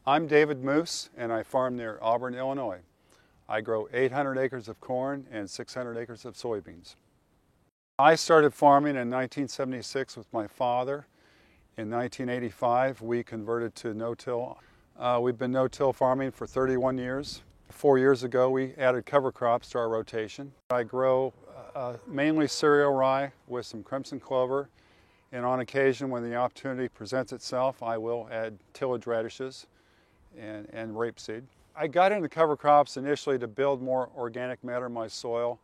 I'm David Moose, and I farm near Auburn, Illinois. I grow 800 acres of corn and 600 acres of soybeans. I started farming in 1976 with my father. In 1985, we converted to no-till. We've been no-till farming for 31 years. 4 years ago, we added cover crops to our rotation. I grow mainly cereal rye with some crimson clover, and on occasion, when the opportunity presents itself, I will add tillage radishes and rapeseed. I got into cover crops initially to build more organic matter in my soil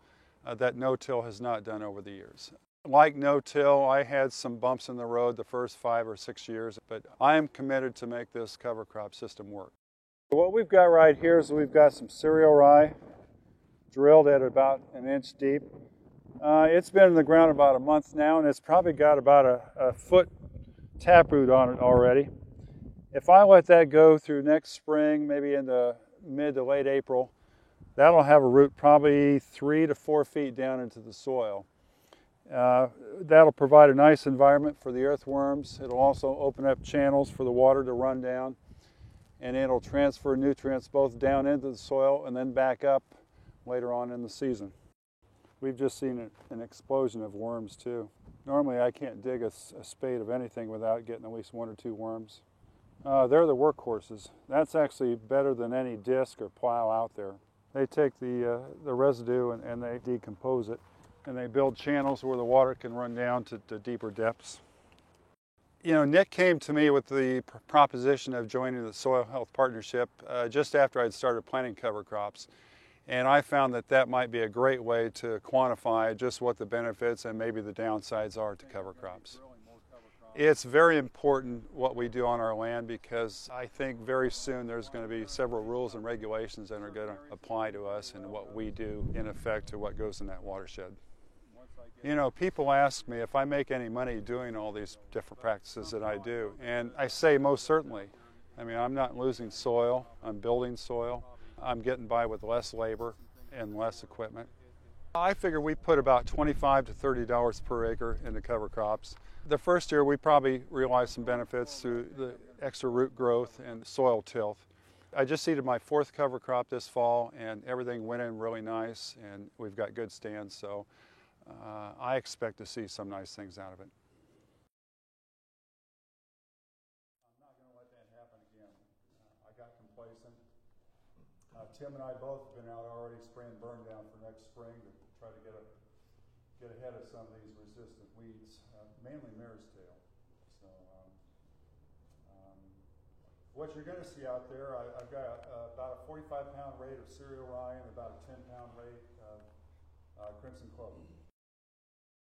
that no-till has not done over the years. Like no-till, I had some bumps in the road the first 5 or 6 years, but I am committed to make this cover crop system work. What we've got right here is we've got some cereal rye drilled at about 1 inch deep. It's been in the ground about a month now, and it's probably got about a foot taproot on it already. If I let that go through next spring, maybe in the mid to late April, that'll have a root probably 3 to 4 feet down into the soil. That'll provide a nice environment for the earthworms. It'll also open up channels for the water to run down, and it'll transfer nutrients both down into the soil and then back up later on in the season. We've just seen an explosion of worms too. Normally I can't dig a spade of anything without getting at least 1 or 2 worms. They're the workhorses. That's actually better than any disc or plow out there. They take the residue and they decompose it, and they build channels where the water can run down to deeper depths. You know, Nick came to me with the proposition of joining the Soil Health Partnership just after I'd started planting cover crops. And I found that that might be a great way to quantify just what the benefits and maybe the downsides are to cover crops. It's very important what we do on our land, because I think very soon there's going to be several rules and regulations that are going to apply to us and what we do in effect to what goes in that watershed. You know, people ask me if I make any money doing all these different practices that I do, and I say most certainly. I mean, I'm not losing soil, I'm building soil, I'm getting by with less labor and less equipment. I figure we put about $25 to $30 per acre into cover crops. The first year we probably realized some benefits through the extra root growth and soil tilth. I just seeded my 4th cover crop this fall, and everything went in really nice, and we've got good stands, so I expect to see some nice things out of it. I'm not going to let that happen again. I got complacent. Tim and I both have been out already spraying burn down for next spring to try to get ahead of some of these resistant weeds, mainly mare's tail. So what you're going to see out there, I've got about a 45-pound rate of cereal rye and about a 10-pound rate of crimson clover.